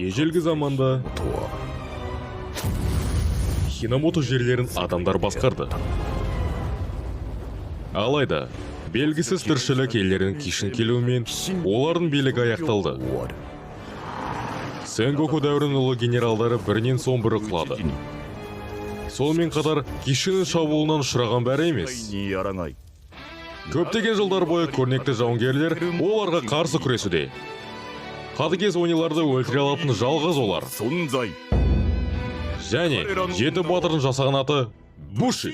Ежелгі заманда Хинамото жерлерін адамдар басқарды. Алайда, белгісіз тіршілік елдерінің кешін келуімен олардың билігі аяқталды. Сенгоку дәуірінің ұлы генералдары бірінен соң бірі құлады. Сонымен қатар кешінің шабуылынан ұшыраған бәрі емес. Көптеген жылдар бойы көрнекті жауынгерлер оларға қарсы күресуде. Қатыгез ойныларды өлтіре алатын жалғыз олар. Және жеті батырдың жасаған аты Буши.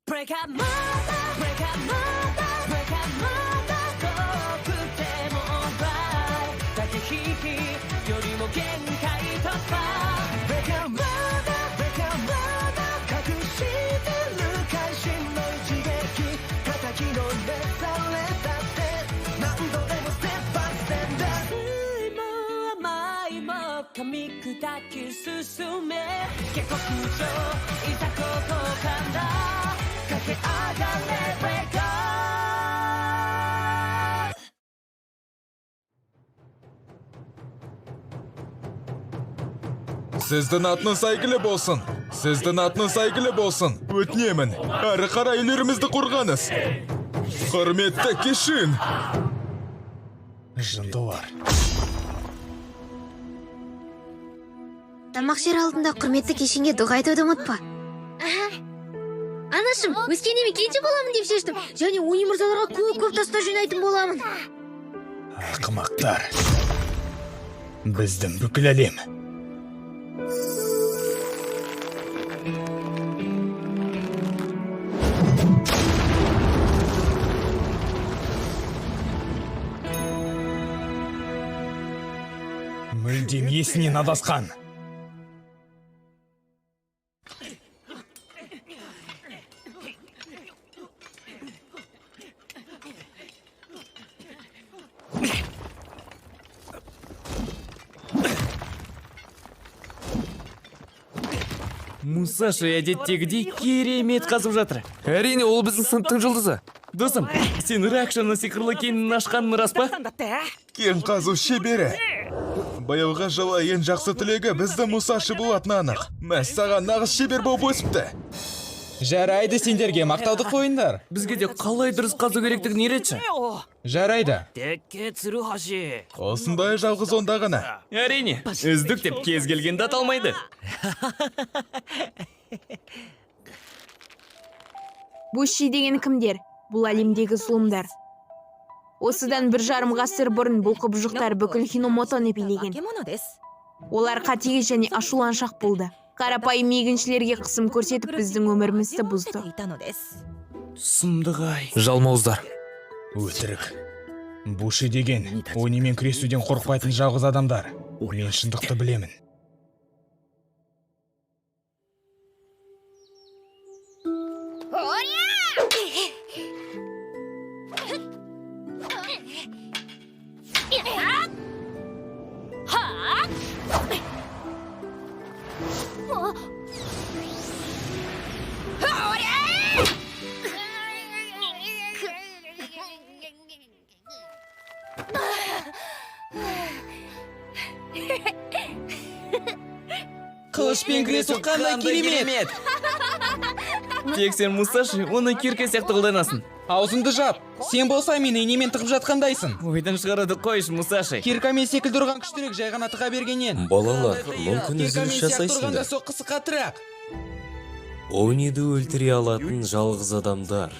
Break up mother, break up mother, break up mother 遠くても right 駆け引きよりも限界突破 Break up mother, break up mother 隠してる会心の一撃叩きのめされたって何度でもステップバイステップだ酸いも甘いも噛み砕き進め下克上いざここからСіздің атыңыз әйгілі болсын. Сіздің атыңыз әйгілі болсын. Өтінемін. Әрі қарай үйлерімізді қорғаңыз. Құрметті кешін. Жындылар. Тамақ жер алдында құрметті кешінге дұға айтуды ұмытпа. Анашым, өскенеме кенже боламын деп шештім. Және ойын мұрзаларға көп таста жинайтын боламын. Ақымақтар. Біздің бүкіл әлем. Мүлдем есінен адасқан. Мусаши әдеттегідей керемет қазып жатыр. Әрине, ол біздің сыныптың жұлдызы. Досым, сен Ракшаның сиқырлы кенін ашқаның рас па? Кен қазу шебері. Баяуға жылы ең жақсы тілегі бізді Мусаши болатыны анық. Мәссаған нағыз шебер болып өсіпті. Жарайды сендерге мақтаудық ойындар. Бізге де қалай дұрыс қазу керектігін үйретші. Жарайды. Осындай жалғыз онда ғана. Әрине, үздік деп кез келгенді аталмайды. Буши деген кімдер? Бұл әлемдегі зұлымдар. Осыдан 1,5 ғасыр бұрын бұл құбыжықтар бүкіл Хиномотоны билеген. Олар қатыгез және ашуланшақ болды. Қарапайым егіншілерге қысым көрсетіп біздің өмірімізді бұзды. Сұмдық-ай. Жалмауыздар. Өтірік. Буши деген ойынмен күресуден қорқпайтын жалғыз адамдар. Мен шындықты білемін. Қылышпен күресу қандай керемет. Тек сен Мусаши, оны кирке сияқты қолданасың. Аузыңды жап. Сен болса мені инемен тығып жатқандайсың. Ойдан шығарады қойш, Мусаши. Киркамен секілді ұрған күштірек жай ғана тыға бергеннен. Балалар, мүмкін үзіліс жасайсыңдар. Соққысы қатырақ. Ониді өлтіре алатын жалғыз адамдар.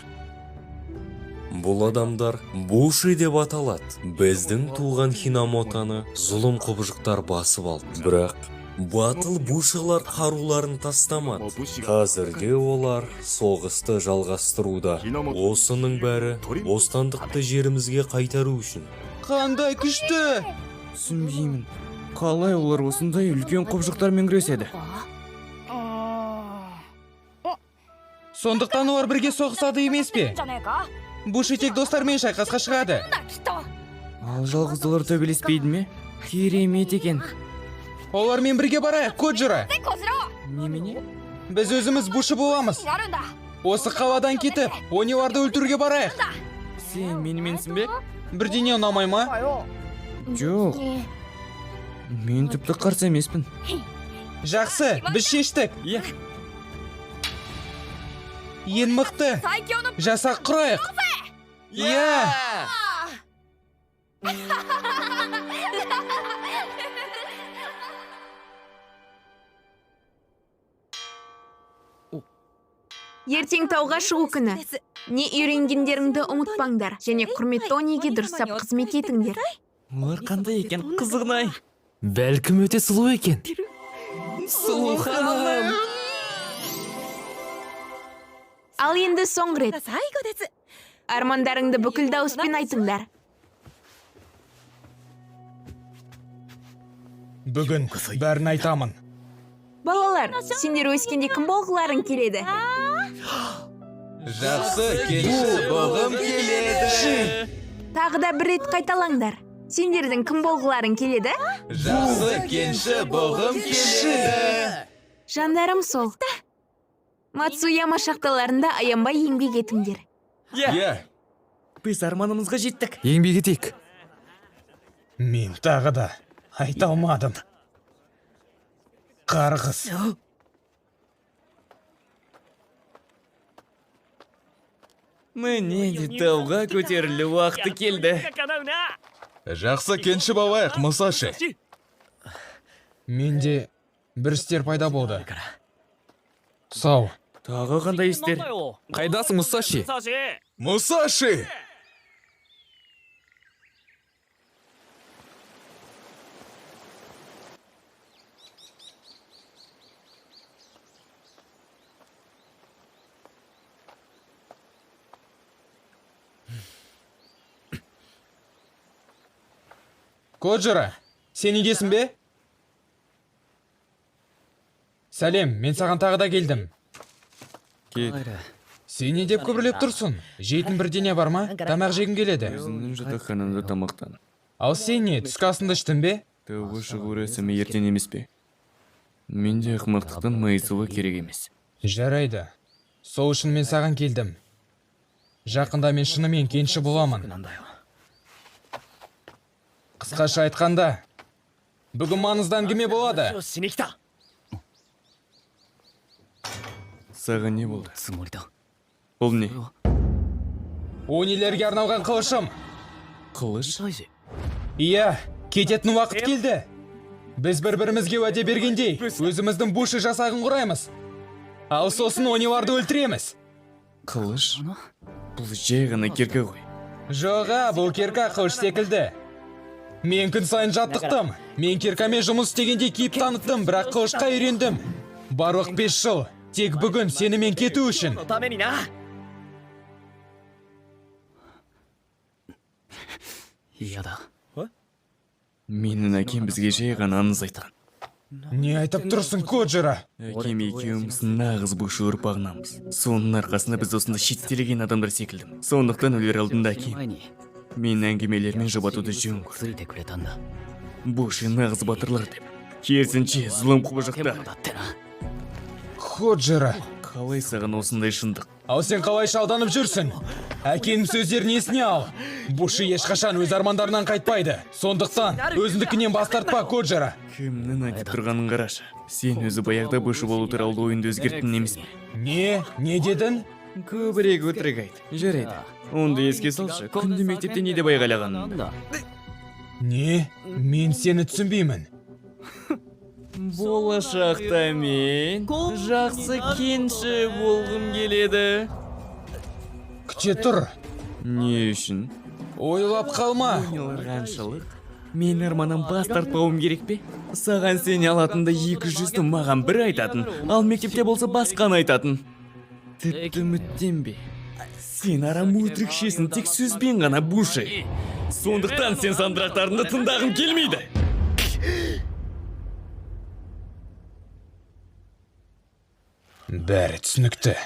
Бұл адамдар Буши деп аталады. Біздің туған Хинамотаны зұлым құбыжықтар басып алды. Бірақ батыл Бушилар қаруларын тастамады. Қазірде олар соғысты жалғастыруда. Осының бәрі бостандықты жерімізге қайтару үшін. Қандай күшті! Түсінбеймін. Қалай олар осындай үлкен құбыжықтармен күреседі? Сондықтан олар бірге соғысады емес пе? Буши тек достармен шайқасқа шығады. Ал жалғыздылар төбелеспейді ме? Керемет екен. Олармен бірге барайық, Коджира. Немене? Біз өзіміз Буши боламыз. Осы қаладан кетіп, Ониларды өлтіруге барайық. Сен меніменсің бе? Бірдеңе ұнамай ма? Жоқ. Мен тіпті қарсы емеспін. Жақсы, біз шештік. Иә. Ең мықты. Жасақ құрайық. Иә. Ертең тауға шығу күні. Не үйренгендеріңді ұмытпаңдар. Және құрметті Ониге дұрыстап қызмет етіңдер. Олар қандай екен, қызығын-ай. Бәлкім өте сұлу екен. Сұлу ханым. Ал енді соңғы рет. Армандарыңды бүкіл дауыспен айтыңдар. Бүгін бәрін айтамын. Балалар, сендер өскенде кім болғыларың келеді? Жақсы, кенші болғым келеді. Тағы да бір рет қайталаңдар. Сендердің кім болғыларың келеді? Жақсы, кенші болғым келеді. Жандарым сол. Мацуяма шахталарында аянбай еңбек етіңдер. Иә. Біз арманымызға жеттік. Еңбек етейік. Мен тағы да айта алмадым. Қарғыс. Міне де тауға көтерілу уақыты келді. Жақсы, кенші болайық, Мұсаши. Менде бір істер пайда болды. Сау. Тағы қандай істер? Қайдасың, Мұсаши? Мұсаши! Коджира, сен үйдесің бе? Сәлем, мен саған тағы да келдім. Сен не деп күбірлеп тұрсың? Жейтін бірдеңе бар ма? Тамақ жегім келеді. Өзімнің жатақханамда тамақтан. Ал сен не, түскі асыңды іштің бе? Тауға шығу рәсімі ертең емес пе? Менде ақымақтықтан майысуы керек емес. Жарайды. Сол үшін мен саған келдім. Жақында мен шынымен кенші боламын. Қысқаша айтқанда, бүгін маңызды әңгіме болады. Саған не болды? Бұл не? Онилерге арналған қылышым. Қылыш? Иә, кететін уақыт келді. Біз бір-бірімізге уәде бергендей, өзіміздің Буши жасағын құраймыз. Ал сосын Ониларды өлтіреміз. Қылыш? Бұл жай ғана керкі ғой. Жоға, бұл керка қылыш секілді. Мен күн сайын жаттықтым. Мен керкамен жұмыс істегенде кейіп таныттым, бірақ қылышқа үйрендім. Барлық 5 жыл. Тек бүгін сенімен кету үшін. Менің әкем бізге жай ғана аңыз айтқан. Не айтып тұрсың, Коджира? Әкем екеуміз нағыз Буши ұрпағынанбыз. Соның арқасында біз осында шеттелеген адамдар секілдім. Сондықтан өлер алдында әкем мен әңгімелермен жұбатуды жөн көрді. Буши нағыз батырлар деп. Керісінше зұлым құбыжықтар. Коджира. Қалай саған осындай шындық? Ал сен қалайша алданып жүрсің? Әкенің сөздерін есіне ал. Буши ешқашан өз армандарынан қайтпайды. Сондықтан өзіндікінен бас тартпа, Коджира. Кімнің айтып тұрғанын қарашы. Сен өзі баяғыда Буши болу туралы ойынды өзгерттің емес пе? Не дедің? Көбірек өтірік айт. Жарайды. Онды еске салшы. Күнде мектепте не деп айғайлағанын. Мен сені түсінбеймін. болашақта мен жақсы кенші болғым келеді. күте тұр. Не үшін? Ойлап қалма. Ойналғаншылық. Мен арманнан бас тартпауым керек пе? Саған сене алатында 200-ті маған бір айтатын, ал мектепте болса басқаны айтатын. Тіпті үміттенбе. Сен арам өтірікшесін тек сөзбен ғана Буши. Сондықтан сен сандырақтарында тыңдағым келмейді. Бәрі түсінікті.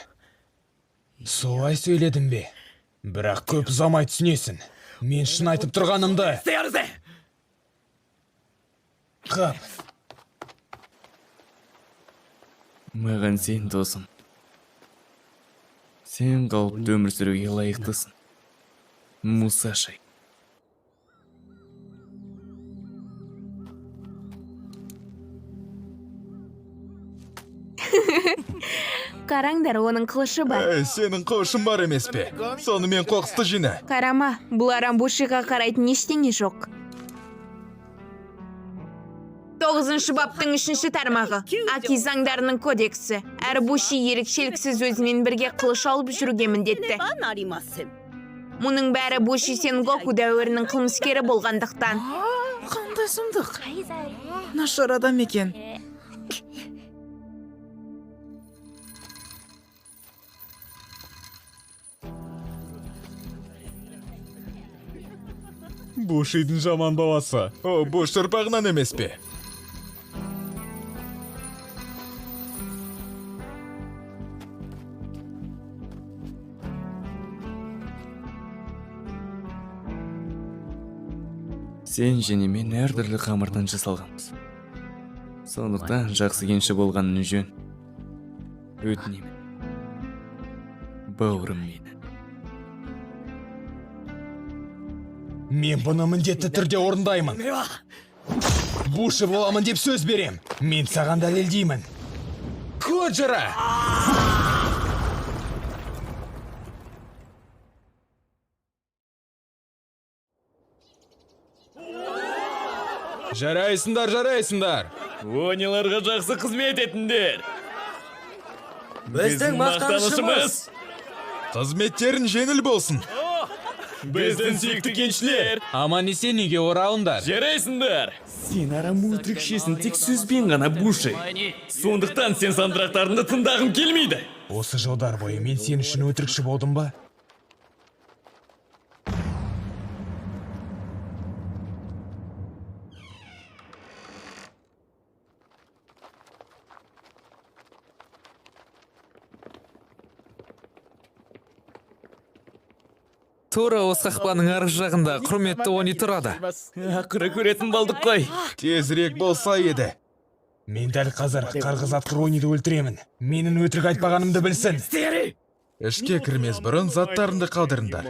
Солай сөйледім бе? Бірақ көп ұзамай түсінесің. Мен шын айтып тұрғанымды. Қап. Маған сен досым. Сен қалыпты өмір сүруге лайықтысың. Мусаши. Қараңдар, оның қылышы бар. Сенің қылышың бар емес пе? Сонымен қоқысты жина. Қарама, бұл арам Бушиға қарайтын ештеңе жоқ. 9-шы баптың 3-ші тармағы. Аки заңдарының кодексі. Әр Буши ерекшеліксіз өзімен бірге қылыш алып жүруге міндетті. Мұның бәрі Буши Сенгоку дәуірінің қылмыскері болғандықтан. Қандай сұмдық. Нашар адам екен. Бушидің жаман баласы. О, Буш ұрпағынан емес пе? Сен және мен әртүрлі қамырдан жасалғанбыз. Сондықтан жақсы кенші болғаның жөн. Өтінемін. Бауырым мені. Мен бұны міндетті түрде орындаймын. Буши боламын деп сөз берем. Мен саған дәлелдеймін. Коджира! Жарайсыңдар. Онеларға жақсы қызмет етіндер. Біздің мақтанышымыз. Қызметтерін жеңіл болсын. Біздің сүйікті кеншілер. Аман есен үйге оралыңдар. Жарайсыңдар. Сен арам өтірікшесін тек сөзбен ғана Буши. Сондықтан сен сандырақтарында тыңдағым келмейді. Осы жылдар бойы мен сен үшін өтірікші болдым ба? Тура осы қақпаның арғы жағында құрметті Они тұрады. Ақыры көретін балдық қой. Тезірек болса еді. Мен дәл қазір қарғыз атқыр Ониді өлтіремін. Менің өтірік айтпағанымды білсін. Ішке кірмес бұрын заттарынды қалдырыңдар.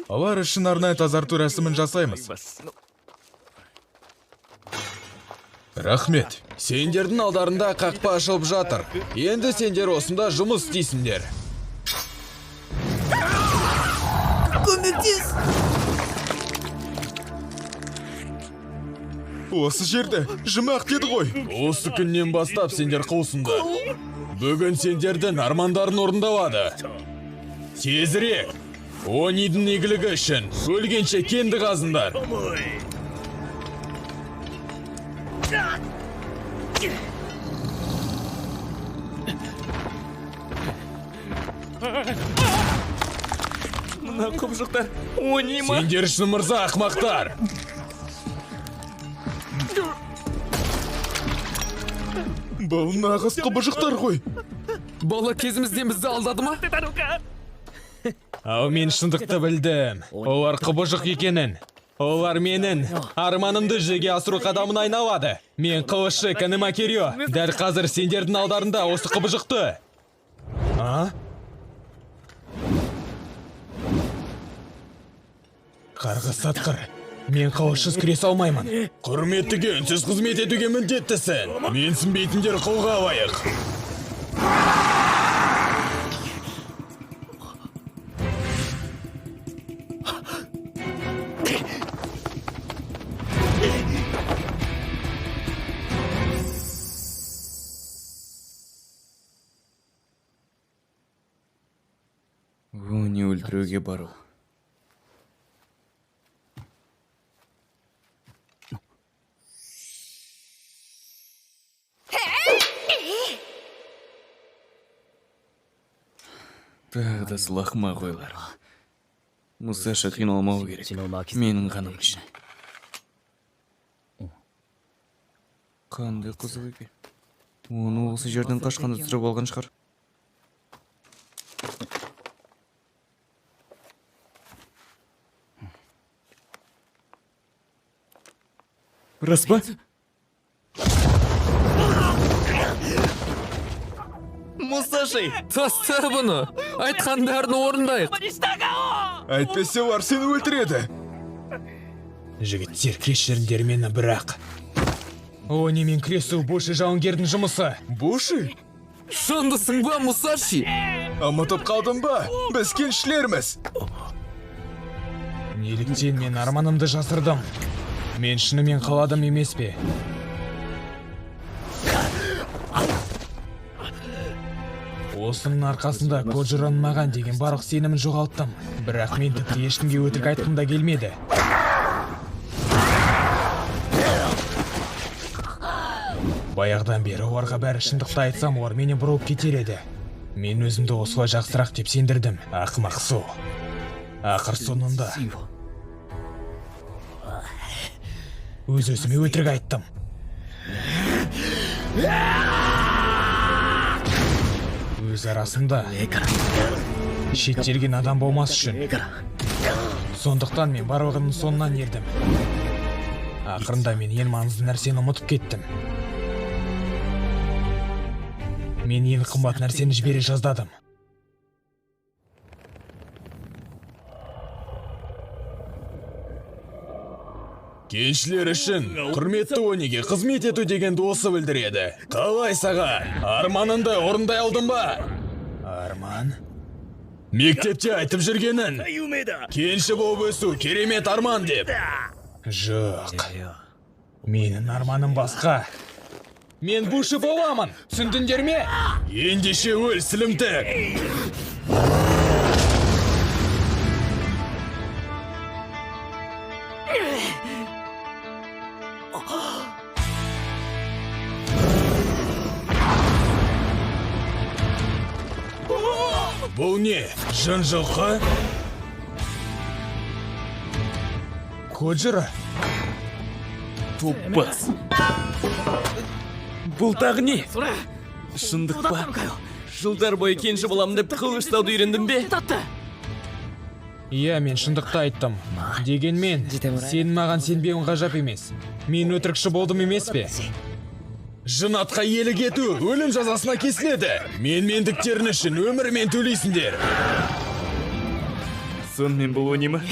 Олар үшін арнайы тазарту рәсімін жасаймыз. Рахмет. Сендердің алдарында қақпа ашылып жатыр. Енді сендер осында жұмыс істейсіңдер. Көмектес! Осы жерде жұмақ деді ғой. Осы күннен бастап сендер қылсыңдар. Бүгін сендердің армандарын орындалады. Тезірек! Онидің игілігі үшін өлгенше кенді қазындар. Мына құбыжықтар Они ма? Сендер үшін мырза ақмақтар. Бұл нағыз құбыжықтар ғой. Бала кезімізден бізді алдады ма? Ау, мен шындықты білдім. Олар құбыжық екенін. Олар менің арманымды жүзеге асыру қадамын айналады. Мен қылышы Канема Кирио. Дәл қазір сендердің алдарында осы құбыжықты. Қарғыс атқыр. Мен қылышсыз күресе алмаймын. Құрметтіге үнсіз қызмет етуге міндеттісің. Менсінбейтіндер қолға алайық. біреуге бару. Тағы да сол ақымақ ойлар. Мұсаша қиналмау керек. Менің қаным үшін. Қандай қызық екен. Оны осы жерден қашқанда түсіріп алған шығар. Рас па? Мұсаши! Таста бұны! Айтқандарын орындайық! Әйтпесе олар сені өлтіреді. Жігіттер, кешіріңдер мені, бірақ о немен күресу Буши жауынгердің жұмысы. Буши? Шындысың ба, Мұсаши? Ұмытып қалдың ба? Біз кеншілерміз. Неліктен мен арманымды жасырдым? Мен шынымен қаладым емес пе? Осының арқасында Коджираның маған деген барлық сенімін жоғалттым. Бірақ мен тіпті ешкімге өтірік айтқым да келмеді. Баяғыдан бері оларға бәрі шындықты айтсам, олар мені бұрылып кетер еді. Мен өзімді осылай жақсырақ деп сендірдім. Ақымақ сол. Ақыр соңында өз-өзіме өтірік айттым. Өз арасында шеттелген адам болмас үшін. Сондықтан мен барлығының соңынан ердім. Ақырында мен ең маңызды нәрсені ұмытып кеттім. Мен ең қымбат нәрсені жібере жаздадым. Кеншілер үшін құрметті Ониге қызмет ету дегенді осы білдіреді. Қалай саған? Арманыңды орындай алдың ба? Арман? Мектепте айтып жүргенін. Кенші болып өсу керемет арман деп. Жоқ. Менің арманым басқа. Мен Буши боламын. Түсіндіңдер ме? Ендеше өл, сілімтік. Бұл не? Жын жылқы? Коджира? Топас. Бұл тағы не? Шындық па? Жылдар бойы кенші боламын деп қыл ұстауды үйрендім бе? Иә, мен шындықты айттым. Дегенмен, сен маған сенбеуің ғажап емес. Мен өтірікші болдым емес пе? Жын атқа иелік ету өлім жазасына кесіледі. Мен мендіктерін үшін өмірмен төлейсіңдер. Сонымен бұл Они ма?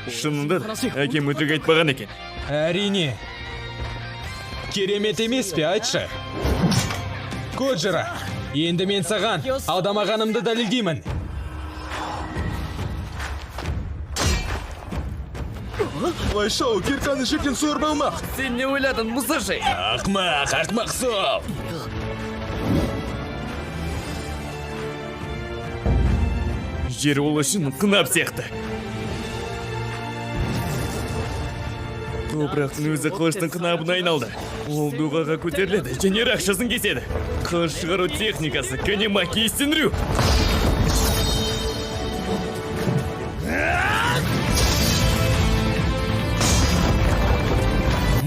Шынында да әкем өтірік айтпаған екен. Әрине. Керемет емес пе, айтшы? Коджира, енді мен саған алдамағанымды дәлелдеймін. Лайша, ол кирканы жерден суырып алмақ. Сен не ойладың, Мұсаши? Ақмақ сол. Жер ол үшін қынап сияқты. Топырақтың өзі қылыштың қынабына айналды. Ол дуғаға көтеріледі және рақшасын кеседі. Қылыш шығару техникасы Канемаки Синрю.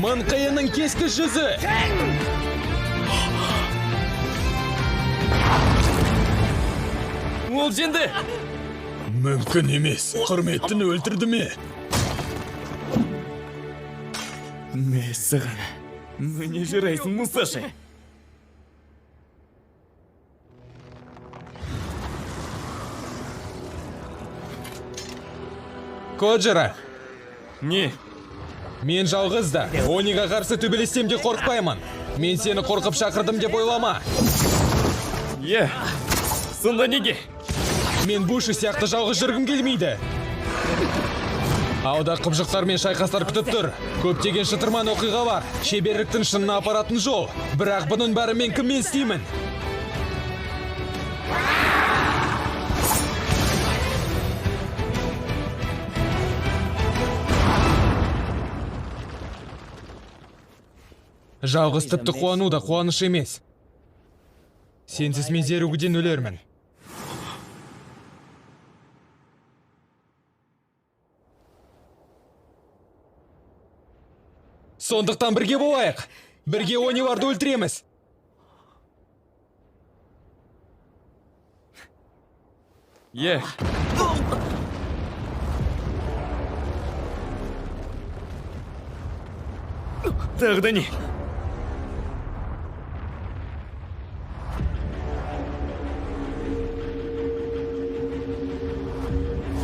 Манқайының кескі жүзі. Ол жеңді. Мүмкін емес. Құрметтіні өлтірді ме? Мәссаған. Міне жарайсың, Мұсаши. Коджира. Не? Мен жалғыз да. Ониға қарсы төбелестем де қорқпаймын. Мен сені қорқып шақырдым деп ойлама. Иә. Сонда неге? Мен Буши сияқты жалғыз жүргім келмейді. Ауда қыбжықтар мен шайқастар күтіп тұр. Көптеген шытырман оқиға бар. Шеберліктің шынына апаратын жол. Бірақ бұның бәрі мен кіммен істеймін? Жалғыз тіпті қуану да қуаныш емес. Сенсіз мен зерігуден өлермін. Сондықтан бірге болайық. Бірге Ониарды өлтіреміз. Е. Тағы да не?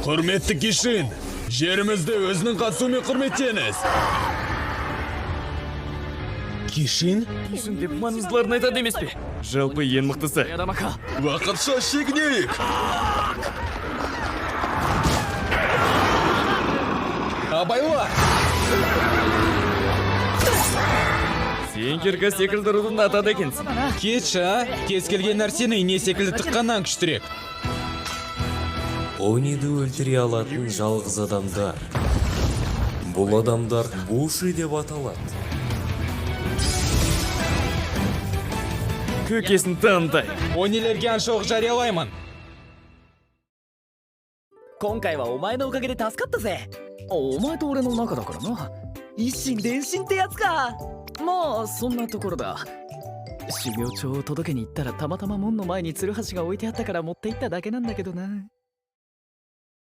Құрметті Кишин, жерімізді өзінің қатысуымен құрметтеңіз. Кишин? Кишин деп маңыздыларын айтады емес пе? Жалпы ең мықтысы. Уақытша шегінейік. Абайла! Сен кирка секілді рудың атады екенсің. Кетші, а? Кез келген нәрсені ине секілді тыққаннан күштірек. Ониді өлтіре алатын жалғыз адамдар. Бұл адамдар Буши деп аталады. Көкесін таңдай. Онилерге аншоқ жариялаймын. 今回はお前のおかげで助かったぜ。お前と俺の仲だからな。一心伝心ってやつか。まあそんなところだ。修行帳を届けに行ったらたまたま門の前にツルハシが置いてあったから持って行っただけなんだけどな。